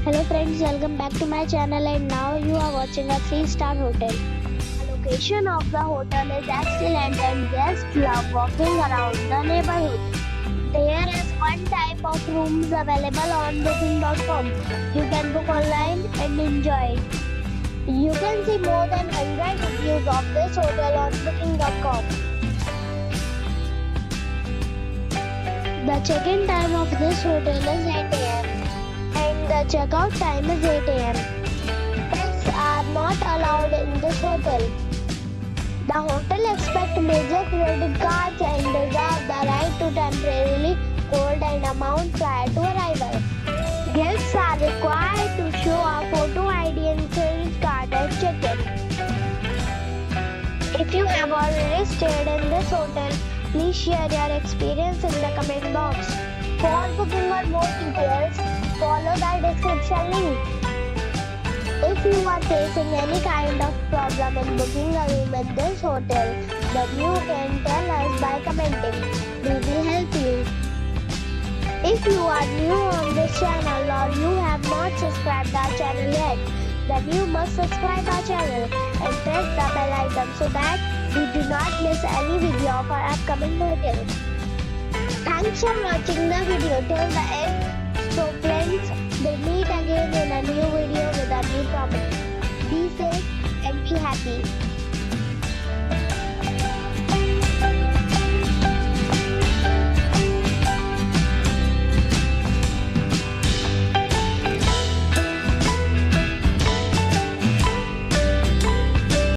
Hello friends, welcome back to my channel and now you are watching a 3-star hotel. The location of the hotel is excellent and guests love walking around the neighborhood. There is one type of rooms available on booking.com. You can book online and enjoy it. You can see more than 100 reviews of this hotel on booking.com. The check-in time of this hotel is 8 am. And the checkout time is 8 am. Pets are not allowed in this hotel. The hotel accepts major credit cards and reserves the right to temporarily hold an amount prior to arrival. Guests are required to show a photo ID and credit card at check-in. If you have already stayed in this hotel, please share your experience in the comment box. For booking or more details, follow the description link. If you are facing any kind of problem in booking a room in this hotel, then you can tell us by commenting. We will help you. If you are new on this channel or you have not subscribed our channel yet, then you must subscribe our channel and press the bell icon so that we do not miss any video of our upcoming hotels. Thanks for watching the video till the end. So friends, we'll meet again in a new video with a new property. Be safe and be happy.